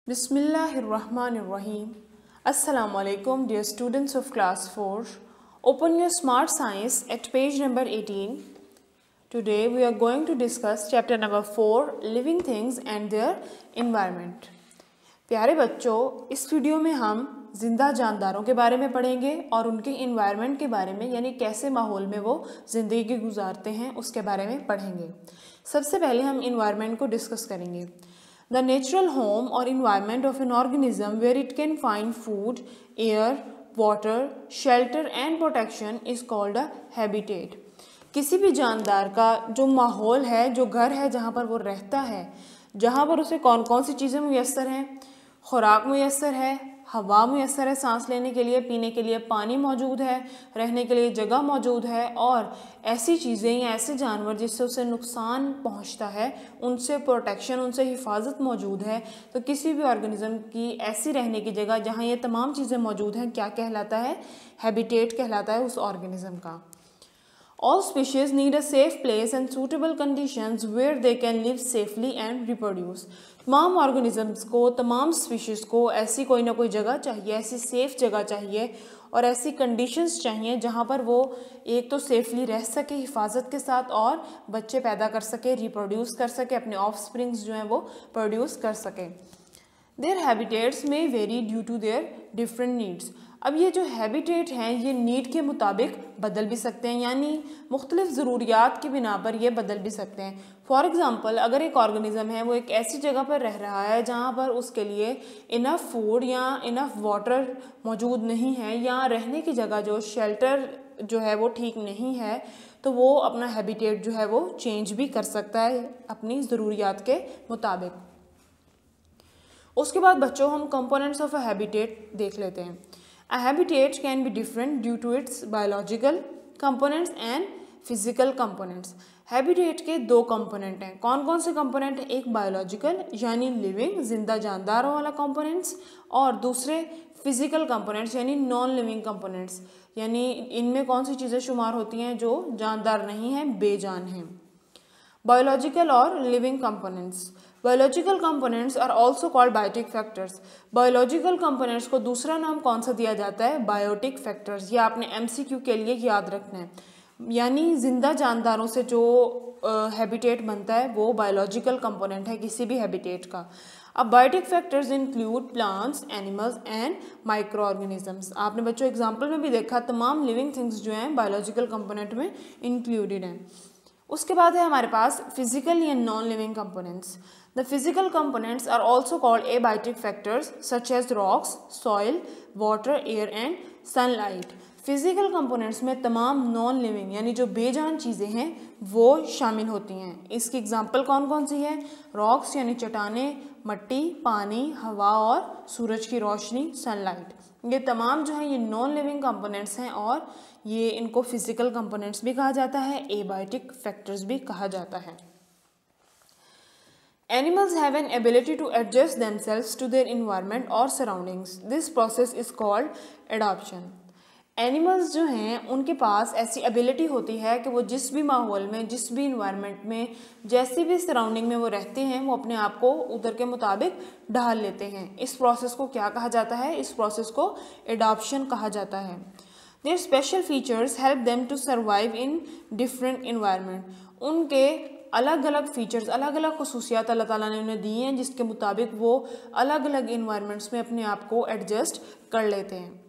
Bismillahirrahmanirrahim. Assalamu alaikum, dear students of class 4. Open your Smart Science at page number 18. Today we are going to discuss chapter number 4, Living Things and Their Environment. प्यारे बच्चों, इस video में हम जिंदा जानदारों के बारे में पढ़ेंगे और उनके इन्वायरमेंट के बारे में, यानी कैसे माहौल में वो ज़िंदगी गुजारते हैं उसके बारे में पढ़ेंगे। सबसे पहले हम इन्वायरमेंट को डिस्कस करेंगे। The natural home or environment of an organism where it can find food, air, water, shelter and protection is called a habitat. किसी भी जानदार का जो माहौल है, जो घर है जहाँ पर वो रहता है, जहाँ पर उसे कौन कौन सी चीज़ें मुयस्सर हैं, खुराक मुयस्सर है, हवा मुयस्सर है सांस लेने के लिए, पीने के लिए पानी मौजूद है, रहने के लिए जगह मौजूद है, और ऐसी चीज़ें या ऐसे जानवर जिससे उसे नुकसान पहुंचता है उनसे प्रोटेक्शन, उनसे हिफाजत मौजूद है, तो किसी भी ऑर्गेनिज्म की ऐसी रहने की जगह जहां ये तमाम चीज़ें मौजूद हैं क्या कहलाता है? हैबिटेट कहलाता है उस ऑर्गेनिज्म का। All species need a safe place and suitable conditions where they can live safely and reproduce. तमाम ऑर्गेनिजम्स को, तमाम स्पीशीज़ को ऐसी कोई ना कोई जगह चाहिए, ऐसी सेफ जगह चाहिए और ऐसी कंडीशंस चाहिए जहाँ पर वो एक तो सेफली रह सके हिफाजत के साथ और बच्चे पैदा कर सके, रिप्रोड्यूस कर सके, अपने ऑफस्प्रिंग्स जो हैं वो प्रोड्यूस कर सके। देयर हैबिटेट्स में very due to their different needs. अब ये जो हैबिटेट हैं ये नीड के मुताबिक बदल भी सकते हैं, यानी मुख्तलिफ ज़रूरियात की बिना पर ये बदल भी सकते हैं। फॉर एग्ज़ाम्पल, अगर एक ऑर्गेनिज़म है वो एक ऐसी जगह पर रह रहा है जहाँ पर उसके लिए इनफ फूड या इनफ वाटर मौजूद नहीं है, या रहने की जगह जो शेल्टर जो है वो ठीक नहीं है, तो वो अपना हैबिटेट जो है वो चेंज भी कर सकता है अपनी ज़रूरियात के मुताबिक। उसके बाद बच्चों हम कंपोनेंट्स ऑफ अ हैबिटेट देख लेते हैं। A habitat can be different due to its biological components and physical components. Habitat के दो कंपोनेंट हैं। कौन कौन से कंपोनेंट? एक बायोलॉजिकल यानी लिविंग, जिंदा जानदारों वाला कंपोनेंट्स, और दूसरे फिजिकल कंपोनेंट्स यानी नॉन लिविंग कंपोनेंट्स, यानी इनमें कौन सी चीज़ें शुमार होती हैं जो जानदार नहीं हैं, बेजान हैं। बायोलॉजिकल और living components. Biological components are also called biotic factors. Biological components को दूसरा नाम कौन सा दिया जाता है? Biotic factors. ये आपने MCQ के लिए याद रखना है, यानी जिंदा जानदारों से जो हैबिटेट बनता है वो बायोलॉजिकल कंपोनेंट है किसी भी हैबिटेट का। अब biotic factors include plants, animals and microorganisms. आपने बच्चों एग्जाम्पल में भी देखा तमाम लिविंग थिंग्स जो हैं बायोलॉजिकल कंपोनेंट में इंक्लूडेड हैं। उसके बाद है हमारे पास फिजिकल या non living components. The physical components are also called abiotic factors such as rocks, soil, water, air and sunlight. Physical components में तमाम नॉन लिविंग यानी जो बेजान चीज़ें हैं वो शामिल होती हैं। इसकी एग्जांपल कौन कौन सी है? रॉक्स यानी चट्टानें, मट्टी, पानी, हवा और सूरज की रोशनी, सनलाइट। ये तमाम जो है ये नॉन लिविंग कंपोनेंट्स हैं और ये इनको फिजिकल कंपोनेंट्स भी कहा जाता है, एबायोटिक फैक्टर्स भी कहा जाता है। Animals have an ability to adjust themselves to their environment or surroundings. This process is called adaptation. Animals जो हैं उनके पास ऐसी एबिलिटी होती है कि वो जिस भी माहौल में, जिस भी इन्वायरमेंट में, जैसी भी सराउंडिंग में वो रहते हैं वो अपने आप को उधर के मुताबिक ढाल लेते हैं। इस प्रोसेस को क्या कहा जाता है? इस प्रोसेस को एडॉप्शन कहा जाता है। Their special features help them to survive in different environment. उनके अलग अलग फीचर्स, अलग अलग खसूसियात अल्लाह ताला ने उन्हें दी हैं जिसके मुताबिक वो अलग अलग इन्वायरमेंट्स में अपने आप को एडजस्ट कर लेते हैं।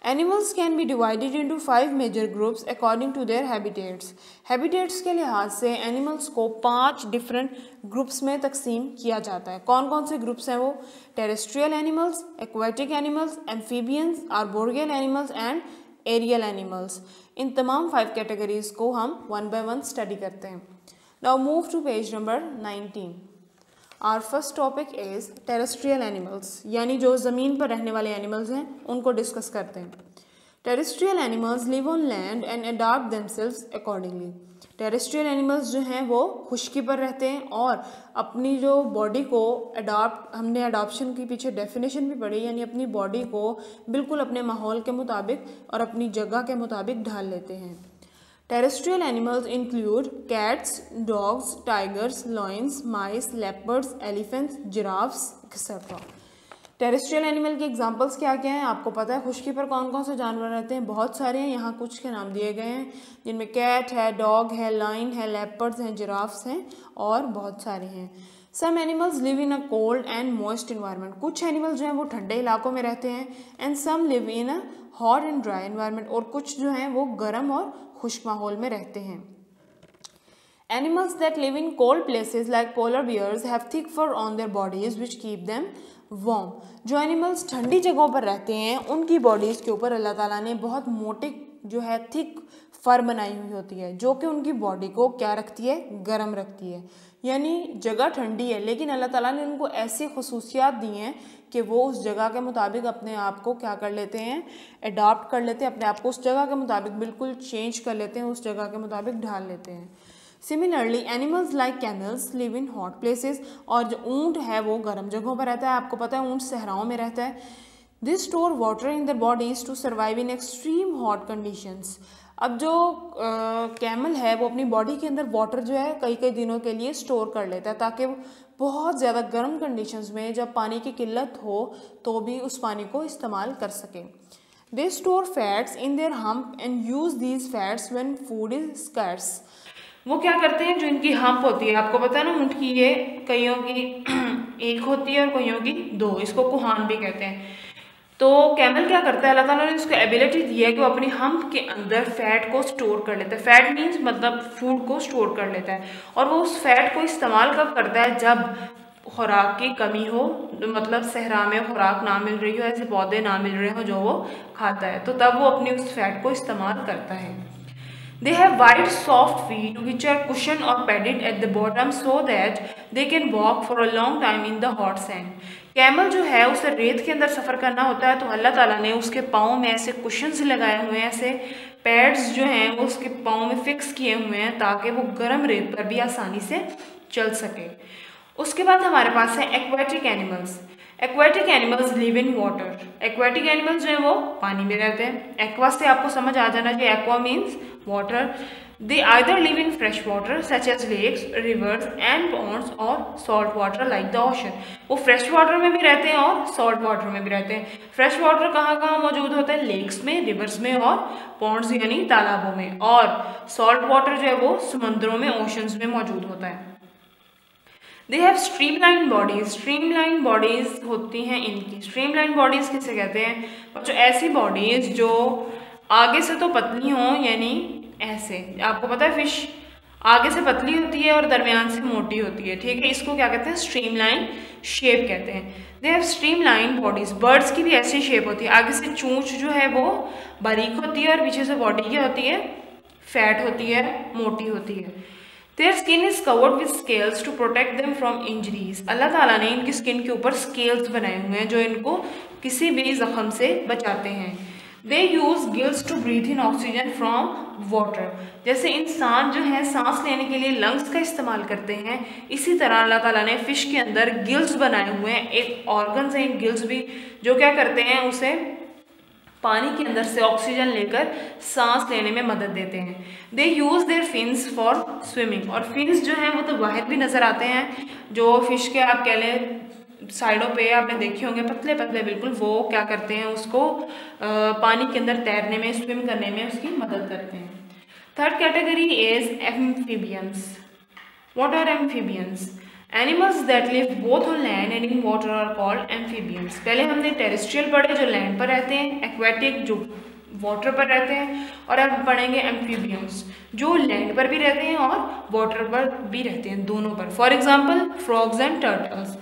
Animals can be divided into 5 major groups according to their habitats. Habitats के लिहाज से एनिमल्स को 5 डिफरेंट ग्रुप्स में तकसीम किया जाता है। कौन कौन से ग्रुप्स हैं वो? Terrestrial animals, aquatic animals, amphibians, arboreal animals and aerial animals. इन तमाम 5 कैटेगरीज को हम वन बाय वन स्टडी करते हैं। Now move to page number 19। Our first topic is terrestrial animals, यानी जो ज़मीन पर रहने वाले एनिमल्स हैं उनको डिस्कस करते हैं। Terrestrial animals live on land and adopt themselves accordingly. Terrestrial animals जो हैं वो खुश्की पर रहते हैं और अपनी जो बॉडी को अडॉप्ट, हमने अडॉप्शन के पीछे डेफिनेशन भी पढ़ी, यानी अपनी बॉडी को बिल्कुल अपने माहौल के मुताबिक और अपनी जगह के मुताबिक ढाल लेते हैं। Terrestrial animals include cats, dogs, tigers, lions, mice, leopards, elephants, giraffes, etc. Terrestrial animal के एग्जांपल्स क्या क्या हैं आपको पता है? खुश्की पर कौन कौन से जानवर रहते हैं? बहुत सारे हैं, यहाँ कुछ के नाम दिए गए हैं जिनमें कैट है, डॉग है, लाइन है, लेपर्ड्स हैं, जिराफ्स हैं और बहुत सारे हैं। Some animals live in a cold and moist environment, कुछ एनिमल्स जो हैं वो ठंडे इलाकों में रहते हैं। And some live in a hot and dry environment, और कुछ जो हैं वो गर्म और खुश्क माहौल में रहते हैं। Animals that live in cold places like polar bears have thick fur on their bodies which keep them warm. जो एनिमल्स ठंडी जगहों पर रहते हैं उनकी बॉडीज़ के ऊपर अल्लाह ताला ने बहुत मोटे जो है थिक फर बनाई हुई होती है जो कि उनकी बॉडी को क्या रखती है? गर्म रखती है। यानी जगह ठंडी है लेकिन अल्लाह ताला ने उनको ऐसी खसूसियात दी हैं कि वो उस जगह के मुताबिक अपने आप को क्या कर लेते हैं? अडॉप्ट कर लेते हैं, अपने आप को उस जगह के मुताबिक बिल्कुल चेंज कर लेते हैं, उस जगह के मुताबिक ढाल लेते हैं। Similarly animals like camels live in hot places, और जो ऊँट है वो गर्म जगहों पर रहता है। आपको पता है ऊँट सहराओं में रहता है। This store water in their bodies to survive in extreme hot conditions. अब जो कैमल है वो अपनी बॉडी के अंदर वाटर जो है कई कई दिनों के लिए स्टोर कर लेता है ताकि वो बहुत ज़्यादा गर्म कंडीशंस में जब पानी की किल्लत हो तो भी उस पानी को इस्तेमाल कर सकें। They store fats in their hump and use these fats when food is scarce. वो क्या करते हैं? जो इनकी हम्प होती है, आपको पता है ना ऊँट की ये कईयों की एक होती है और कईयों की दो, इसको कुहान भी कहते हैं। तो कैमल क्या करता है? अल्लाह ताला ने उसको एबिलिटी दी है कि वो अपनी हम्प के अंदर फैट को स्टोर कर लेता है। फैट मीन्स मतलब फूड को स्टोर कर लेता है, और वो उस फैट को इस्तेमाल कब करता है? जब खुराक की कमी हो, मतलब सहरा में खुराक ना मिल रही हो, ऐसे पौधे ना मिल रहे हो जो वो खाता है, तो तब वो अपनी उस फैट को इस्तेमाल करता है। They have wide soft feet which are cushioned or padded at the bottom so that they can walk for a long time in the hot sand. Camel जो है उसे रेत के अंदर सफ़र करना होता है तो अल्लाह ताला ने उसके पाँव में ऐसे कुशन्स लगाए हुए हैं, ऐसे पैड्स जो हैं वो उसके पाँव में फिक्स किए हुए हैं ताकि वो गर्म रेत पर भी आसानी से चल सके। उसके बाद हमारे पास है aquatic animals. Aquatic animals live in water. Aquatic animals जो है वो पानी में रहते हैं। एक्वा से आपको समझ आ जाना चाहिए, aqua means water. They either live in fresh water such as lakes, rivers and ponds और salt water like the ocean. वो फ्रेश वाटर में भी रहते हैं और सॉल्ट वाटर में भी रहते हैं। फ्रेश वाटर कहाँ कहाँ मौजूद होता है? लेक्स में, रिवर्स में और पॉन्ड्स यानी तालाबों में, और सॉल्ट वाटर जो है वो समंदरों में, ओशंस में मौजूद होता है। They have streamline bodies. Streamline bodies होती हैं इनकी। स्ट्रीमलाइन बॉडीज किसे कहते हैं? बच्चों ऐसी बॉडीज जो आगे से तो पतली हों, यानी ऐसे, आपको पता है फिश आगे से पतली होती है और दरमियान से मोटी होती है, ठीक है, इसको क्या कहते हैं? स्ट्रीमलाइन शेप कहते हैं। They have streamline bodies. Birds की भी ऐसी शेप होती है, आगे से चोंच जो है वो बारीक होती है और पीछे से बॉडी क्या होती है? फैट होती है, मोटी होती है। Their skin is covered with scales to protect them from injuries. अल्लाह ताला ने इनकी स्किन के ऊपर स्केल्स बनाए हुए हैं जो इनको किसी भी जख्म से बचाते हैं। They use gills to breathe in oxygen from water. जैसे इंसान जो है सांस लेने के लिए लंग्स का इस्तेमाल करते हैं, इसी तरह अल्लाह ताला ने फिश के अंदर गिल्स बनाए हुए हैं। एक ऑर्गन्स हैं इन गिल्स भी, जो क्या करते हैं? उसे पानी के अंदर से ऑक्सीजन लेकर सांस लेने में मदद देते हैं। They use their fins for swimming. और फिन्स जो हैं वो तो बाहर भी नज़र आते हैं, जो फिश के आप कह लें साइडों पे आपने देखे होंगे पतले पतले बिल्कुल, वो क्या करते हैं? उसको पानी के अंदर तैरने में, स्विम करने में उसकी मदद करते हैं। Third category is amphibians. What are amphibians? Animals that live both on land and in water are called amphibians. पहले हमने टेरेस्ट्रियल पढ़े जो लैंड पर रहते हैं, एक्वेटिक जो वाटर पर रहते हैं, और अब पढ़ेंगे एम्फीबियंस जो लैंड पर भी रहते हैं और वाटर पर भी रहते हैं, दोनों पर। For example frogs and turtles.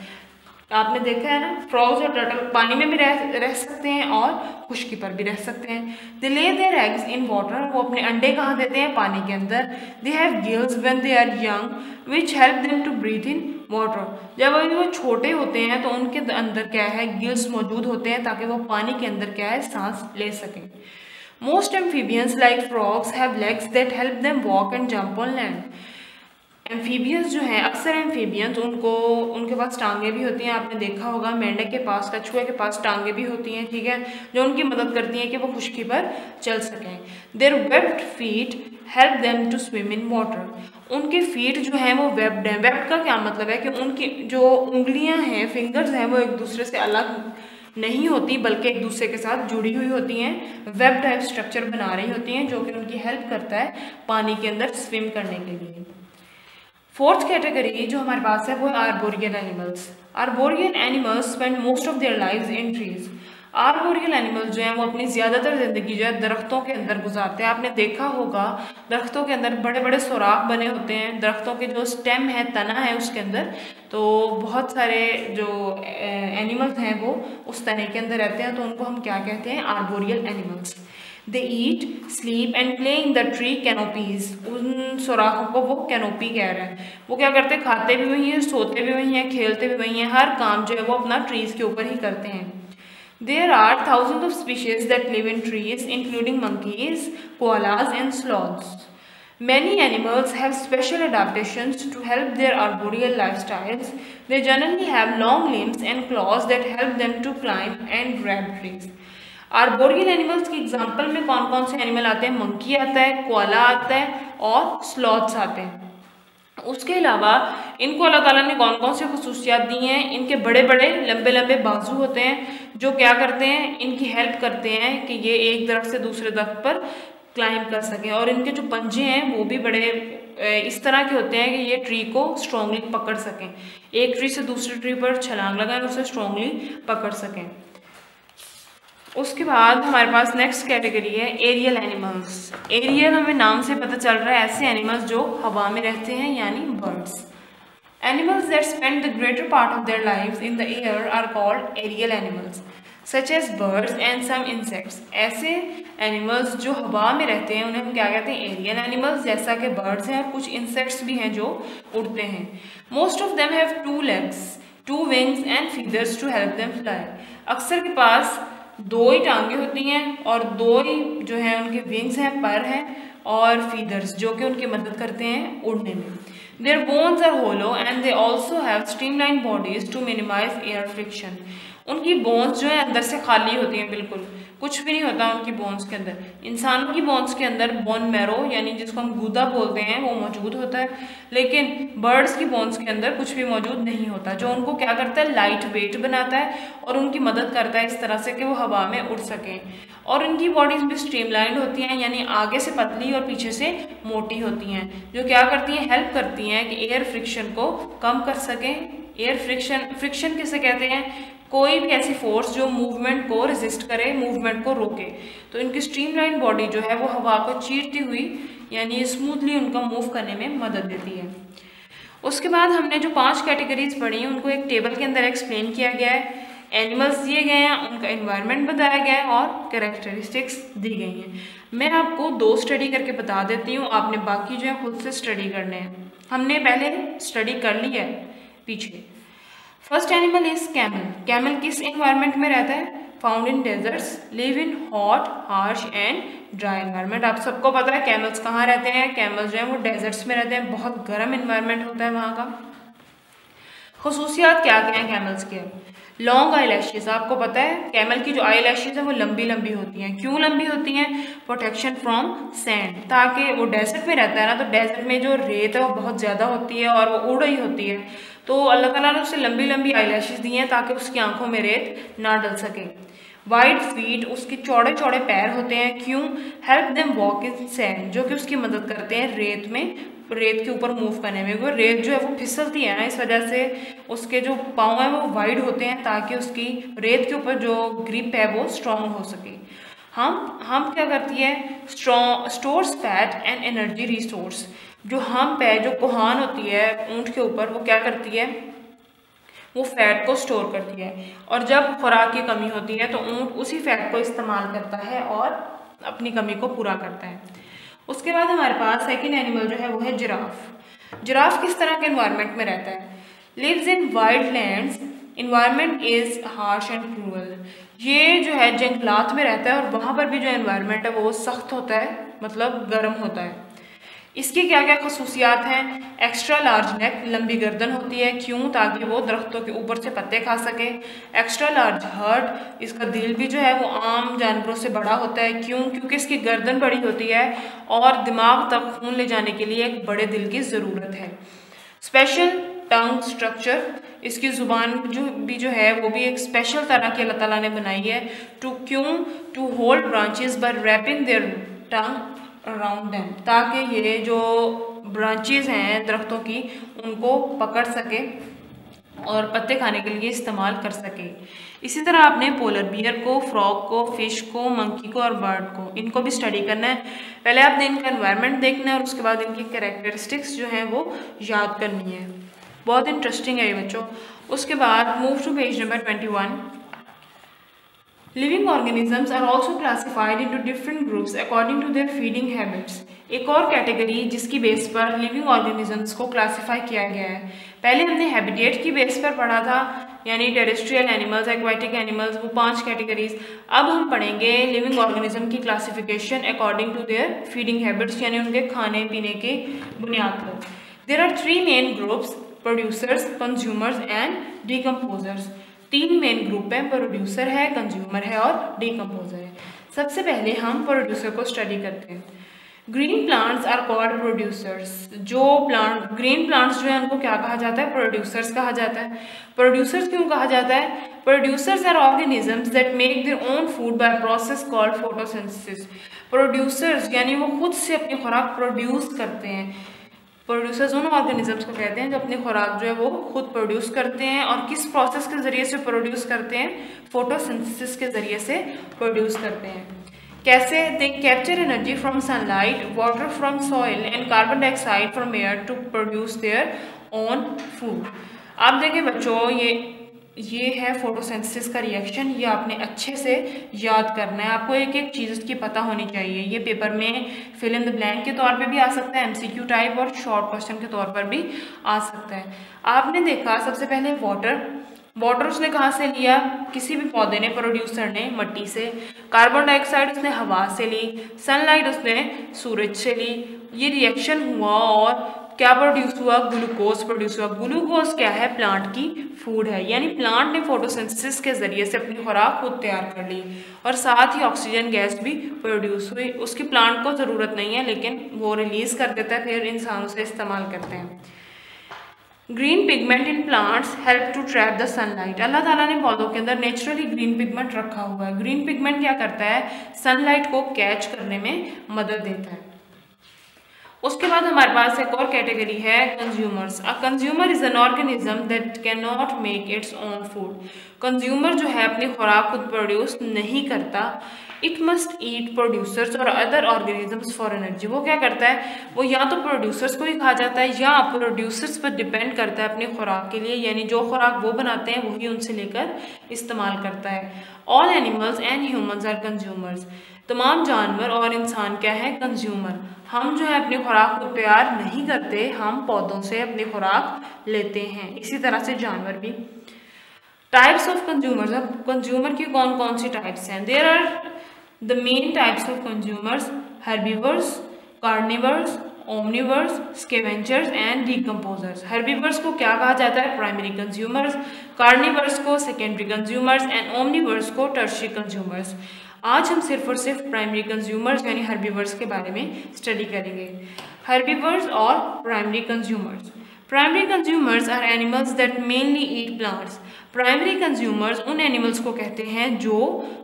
आपने देखा है ना, फ्रॉग्स और टर्टल पानी में भी रह सकते हैं और खुश्की पर भी रह सकते हैं। दे lay their eggs in water. वो अपने अंडे कहाँ देते हैं? पानी के अंदर। They have gills when they are young which help them to breathe in water. जब अभी वो छोटे होते हैं तो उनके अंदर क्या है? गिल्स मौजूद होते हैं ताकि वो पानी के अंदर क्या है? सांस ले सकें। Most amphibians like frogs have legs that help them walk and jump on land. Amphibians जो हैं, अक्सर एम्फीबियंस उनके पास टांगे भी होती हैं। आपने देखा होगा मेंढक के पास, कछुए के पास टांगे भी होती हैं, ठीक है, जो उनकी मदद करती हैं कि वो खुश्की पर चल सकें। Their webbed feet help them to swim in water. उनके फीट जो हैं वो वेब्ड हैं। वेब्ड का क्या मतलब है कि उनकी जो उंगलियां हैं, फिंगर्स हैं, वो एक दूसरे से अलग नहीं होती बल्कि एक दूसरे के साथ जुड़ी हुई होती हैं, वेब टाइप स्ट्रक्चर बना रही होती हैं, जो कि उनकी हेल्प करता है पानी के अंदर स्विम करने के लिए। फोर्थ कैटेगरी जो हमारे पास है वो है arboreal animals. Arboreal animals spend most of their lives in trees. Arboreal animals जो हैं वो अपनी ज़्यादातर ज़िंदगी जो है दरख्तों के अंदर गुजारते हैं। आपने देखा होगा दरख्तों के अंदर बड़े बड़े सुराख बने होते हैं, दरख्तों के जो स्टेम है, तना है उसके अंदर, तो बहुत सारे जो एनिमल्स हैं वो उस तने के अंदर रहते हैं, तो उनको हम क्या कहते हैं? Arboreal animals. They eat, sleep and play in the tree canopies. उन सुराखों को वो कैनोपी कह रहे हैं। वो क्या करते हैं? खाते भी वही हैं, सोते भी वही हैं, खेलते भी वही हैं, हर काम जो है वो अपना ट्रीज के ऊपर ही करते हैं। There are thousands of species that live in trees, including monkeys, koalas, and sloths. Many animals have special adaptations to help their arboreal lifestyles. They generally have long limbs and claws that help them to climb and grab trees. Arboreal animals की example में कौन कौन से animal आते हैं? Monkey आता है, koala आता है और स्लॉथ्स आते हैं। उसके अलावा इनको अल्लाह ताला ने कौन कौन से खुसूसियात दी हैं? इनके बड़े बड़े लंबे लंबे बाजू होते हैं जो क्या करते हैं? इनकी हेल्प करते हैं कि ये एक दरख्त से दूसरे दरख्त पर क्लाइंब कर सकें। और इनके जो पंजे हैं वो भी बड़े इस तरह के होते हैं कि ये ट्री को स्ट्रॉन्गली पकड़ सकें, एक ट्री से दूसरे ट्री पर छलांग लगाएं और उसे स्ट्रॉन्गली पकड़ सकें। उसके बाद हमारे पास नेक्स्ट कैटेगरी है एरियल एनिमल्स। एरियल हमें नाम से पता चल रहा है ऐसे एनिमल्स जो हवा में रहते हैं, यानी birds. Animals that spend the greater part of their lives in the air are called aerial animals such as birds and some insects. ऐसे एनिमल्स जो हवा में रहते हैं उन्हें हम क्या कहते हैं? एरियल एनिमल्स, जैसा कि बर्ड्स हैं और कुछ इंसेक्ट्स भी हैं जो उड़ते हैं। Most of them have 2 legs, 2 wings and feathers to help them fly. अक्सर के पास 2 ही टांगे होती हैं और 2 ही जो है उनके विंग्स हैं, पर हैं, और फीदर्स जो कि उनकी मदद करते हैं उड़ने में। Their bones are hollow and they also have streamline bodies to minimise air friction. उनकी बोन्स जो है अंदर से खाली होती हैं, बिल्कुल कुछ भी नहीं होता उनकी बोन्स के अंदर। इंसानों की बोन्स के अंदर बोन मैरो यानी जिसको हम गूदा बोलते हैं वो मौजूद होता है, लेकिन बर्ड्स की बोन्स के अंदर कुछ भी मौजूद नहीं होता, जो उनको क्या करता है? लाइट वेट बनाता है और उनकी मदद करता है इस तरह से कि वो हवा में उड़ सकें। और इनकी बॉडीज भी स्ट्रीमलाइंड होती हैं, यानी आगे से पतली और पीछे से मोटी होती हैं, जो क्या करती हैं? हेल्प करती हैं कि एयर फ्रिक्शन को कम कर सकें। एयर फ्रिक्शन किसे कहते हैं? कोई भी ऐसी फोर्स जो मूवमेंट को रेजिस्ट करे, मूवमेंट को रोके। तो इनकी स्ट्रीमलाइन बॉडी जो है वो हवा को चीरती हुई यानी स्मूथली उनका मूव करने में मदद देती है। उसके बाद हमने जो 5 कैटेगरीज पढ़ी हैं उनको एक टेबल के अंदर एक्सप्लेन किया गया है। एनिमल्स दिए गए हैं, उनका एनवायरनमेंट बताया गया है और कैरेक्टरिस्टिक्स दी गई हैं। मैं आपको 2 स्टडी करके बता देती हूँ, आपने बाकी जो है खुद से स्टडी करने हैं। हमने पहले स्टडी कर ली है पीछे। First animal is camel. Camel किस एनवायरनमेंट में रहता है? Found in desserts, live in hot, harsh and dry environment. आप सबको पता है कैमल्स कहाँ रहते हैं? कैमल्स जो है वो डेजर्ट्स में रहते हैं, बहुत गर्म एनवायरनमेंट होता है वहाँ का। खुसूसियात क्या क्या हैं कैमल्स के? Long eye lashes. आपको पता है कैमल की जो आई लैशेज है वो लंबी लंबी होती हैं। क्यों लंबी होती हैं? प्रोटेक्शन फ्रॉम सैंड, ताकि वो डेजर्ट में रहता है ना, तो डेजर्ट में जो रेत है वो बहुत ज़्यादा होती है और वो उड़ रही होती है, तो अल्लाह ताला ने उसे लंबी लंबी आई लैशेज दी हैं ताकि उसकी आंखों में रेत ना डल सके। वाइड फीट, उसके चौड़े चौड़े पैर होते हैं। क्यों? Help them walk in sand, जो कि उसकी मदद करते हैं रेत में, रेत के ऊपर मूव करने में। वो रेत जो है वो फिसलती है ना, इस वजह से उसके जो पाँव हैं वो वाइड होते हैं ताकि उसकी रेत के ऊपर जो ग्रिप है वो स्ट्रॉन्ग हो सके। हम क्या करती है? Stores fat and energy resource. जो हम्प है, जो कोहान होती है ऊँट के ऊपर, वो क्या करती है? वो फैट को स्टोर करती है, और जब खुराक की कमी होती है तो ऊँट उसी फैट को इस्तेमाल करता है और अपनी कमी को पूरा करता है। उसके बाद हमारे पास सेकंड एनिमल जो है वो है जिराफ। जिराफ किस तरह के एनवायरनमेंट में रहता है? Lives in wild lands, environment is harsh and cruel. ये जो है जंगलात में रहता है और वहाँ पर भी जो एनवायरनमेंट है वो सख्त होता है, मतलब गर्म होता है। इसकी क्या क्या खसूसियात हैं? एक्स्ट्रा लार्ज नेक, लंबी गर्दन होती है। क्यों? ताकि वो दरख्तों के ऊपर से पत्ते खा सके। एक्स्ट्रा लार्ज हार्ट, इसका दिल भी जो है वो आम जानवरों से बड़ा होता है। क्यों? क्योंकि इसकी गर्दन बड़ी होती है और दिमाग तक खून ले जाने के लिए एक बड़े दिल की ज़रूरत है। स्पेशल टंग स्ट्रक्चर, इसकी ज़ुबान जो है वो भी एक स्पेशल तरह की अल्लाह ताला ने बनाई है। To hold branches by wrapping their tongue around them, ताकि ये जो ब्रांचेस हैं दरख्तों की उनको पकड़ सके और पत्ते खाने के लिए इस्तेमाल कर सके। इसी तरह आपने पोलर बियर को, फ्रॉग को, फिश को, मंकी को और बर्ड को, इनको भी स्टडी करना है। पहले आपने इनका एनवायरनमेंट देखना है और उसके बाद इनकी कैरेक्टरिस्टिक्स जो हैं वो याद करनी है। बहुत इंटरेस्टिंग है ये बच्चों। उसके बाद move to page number 21। Living organisms are also classified into different groups according to their feeding habits. एक और कैटेगरी जिसकी बेस पर लिविंग ऑर्गेनिजम्स को क्लासिफाई किया गया है। पहले हमने हैबिटेट की बेस पर पढ़ा था, यानी टेरेस्ट्रियल एनिमल्स, एक्वाटिक एनिमल्स, वो 5 कैटेगरीज। अब हम पढ़ेंगे लिविंग ऑर्गेनिज्म की classification according to their feeding habits, यानी उनके खाने पीने की बुनियाद पर। There are 3 main groups, producers, consumers and decomposers. 3 main group हैं, प्रोड्यूसर है, कंज्यूमर है और डिकम्पोजर है। सबसे पहले हम प्रोड्यूसर को स्टडी करते हैं। Green plants are called producers. Green plants जो है उनको क्या कहा जाता है? प्रोड्यूसर्स कहा जाता है। प्रोड्यूसर्स क्यों कहा जाता है? Producers are organisms that make their own food by process called photosynthesis. Producers यानी वो खुद से अपनी खुराक प्रोड्यूस करते हैं। प्रोड्यूसर्स उन ऑर्गेनिजम्स को कहते हैं जो अपनी खुराक जो है वो खुद प्रोड्यूस करते हैं। और किस प्रोसेस के ज़रिए से प्रोड्यूस करते हैं? फोटोसिंथेसिस के ज़रिए से प्रोड्यूस करते हैं। कैसे? They capture energy from sunlight, water from soil and carbon dioxide from air to produce their own food. आप देखें बच्चों, ये है फोटोसिंथेसिस का रिएक्शन। ये आपने अच्छे से याद करना है, आपको एक एक चीज़ की पता होनी चाहिए। ये पेपर में फिल इन द ब्लैंक के तौर पे भी आ सकता है, MCQ टाइप, और शॉर्ट क्वेश्चन के तौर पर भी आ सकता है। आपने देखा सबसे पहले वाटर उसने कहाँ से लिया? किसी भी पौधे ने, प्रोड्यूसर ने मिट्टी से। कार्बन डाइऑक्साइड उसने हवा से ली। सनलाइट उसने सूरज से ली। ये रिएक्शन हुआ और क्या प्रोड्यूस हुआ? ग्लूकोज प्रोड्यूस हुआ। ग्लूकोज क्या है? प्लांट की फूड है, यानी प्लांट ने फोटोसिंथेसिस के जरिए से अपनी खुराक खुद तैयार कर ली और साथ ही ऑक्सीजन गैस भी प्रोड्यूस हुई। उसकी प्लांट को ज़रूरत नहीं है लेकिन वो रिलीज़ कर देता है, फिर इंसान उसे इस्तेमाल करते हैं। Green pigment in plants help to trap the sunlight. अल्लाह ताला ने पौधों के अंदर नेचुरली ग्रीन पिगमेंट रखा हुआ है। ग्रीन पिगमेंट क्या करता है? सनलाइट को कैच करने में मदद देता है। उसके बाद हमारे पास एक और कैटेगरी है, consumers. A consumer is an organism that can not make its own food. Consumer जो है अपनी खुराक खुद प्रोड्यूस नहीं करता। इट मस्ट ईट प्रोड्यूसर्स और अदर ऑर्गेनिजम्स फॉर एनर्जी। वो क्या करता है? वो या तो प्रोड्यूसर्स को ही खा जाता है या प्रोड्यूसर्स पर डिपेंड करता है अपनी खुराक के लिए, यानी जो खुराक वो बनाते हैं वही उनसे लेकर इस्तेमाल करता है। All animals and humans are consumers. तमाम जानवर और इंसान क्या है? कंज्यूमर। हम जो है अपनी खुराक को तैयार नहीं करते, हम पौधों से अपनी खुराक लेते हैं। इसी तरह से जानवर भी। Types of consumers. अब कंज्यूमर की कौन कौन सी टाइप्स हैं? There are the main types of consumers: herbivores, carnivores, omnivores, scavengers and decomposers. Herbivores को क्या कहा जाता है? Primary consumers. कार्निवर्स को सेकेंडरी कंज्यूमर्स एंड ओमनिवर्स को टर्शियरी कंज्यूमर्स। आज हम सिर्फ और सिर्फ प्राइमरी कंज्यूमर्स यानी हर्बीवर्स के बारे में स्टडी करेंगे। हर्बीवर्स और primary consumers. Primary consumers are animals that mainly eat plants. Primary consumers उन एनिमल्स को कहते हैं जो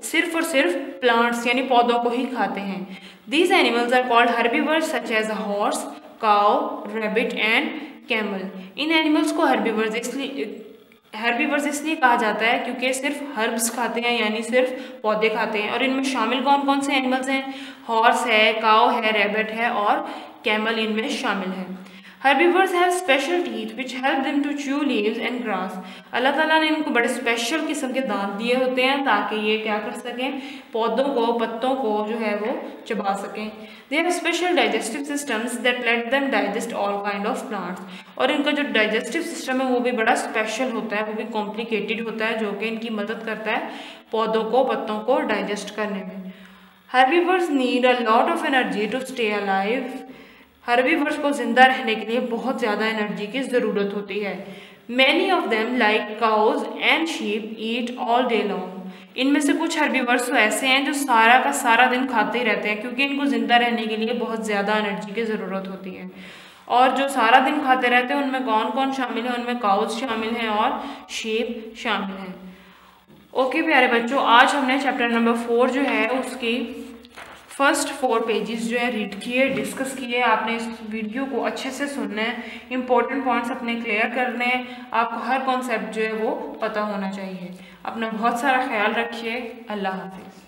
सिर्फ और सिर्फ प्लांट्स यानी पौधों को ही खाते हैं। These animals are called herbivores such as a horse, cow, rabbit and camel. इन एनिमल्स को हर्बीवर्स इसलिए कहा जाता है क्योंकि सिर्फ हर्ब्स खाते हैं, यानी सिर्फ पौधे खाते हैं। और इनमें शामिल कौन कौन से एनिमल्स हैं? हॉर्स है, काउ है, रैबिट है और कैमल इनमें शामिल है। Herbivores have special teeth which help them to chew leaves and grass. अल्लाह ताला ने इनको बड़े स्पेशल किस्म के दांत दिए होते हैं ताकि ये क्या कर सकें? पौधों को, पत्तों को जो है वो चबा सकें। They have special digestive systems that let them digest all kind of plants. और इनका जो डाइजेस्टिव सिस्टम है वो भी बड़ा स्पेशल होता है, वो भी कॉम्प्लिकेटेड होता है, जो कि इनकी मदद करता है पौधों को, पत्तों को डाइजेस्ट करने में। Herbivores need a lot of energy to stay alive. Herbivores को जिंदा रहने के लिए बहुत ज़्यादा एनर्जी की ज़रूरत होती है। Many of them like cows and sheep eat all day long. इनमें से कुछ हर्बीवर्स तो ऐसे हैं जो सारा का सारा दिन खाते ही रहते हैं, क्योंकि इनको जिंदा रहने के लिए बहुत ज़्यादा एनर्जी की ज़रूरत होती है। और जो सारा दिन खाते रहते हैं उनमें कौन कौन शामिल है? उनमें काउज शामिल हैं और शीप शामिल हैं। ओके प्यारे बच्चों, आज हमने चैप्टर नंबर 4 जो है उसकी फर्स्ट 4 पेजेस जो है रीड किए, डिस्कस किए। आपने इस वीडियो को अच्छे से सुनना है, इंपॉर्टेंट पॉइंट्स अपने क्लियर करने हैं। आपको हर कॉन्सेप्ट जो है वो पता होना चाहिए। अपना बहुत सारा ख्याल रखिए। अल्लाह हाफिज़।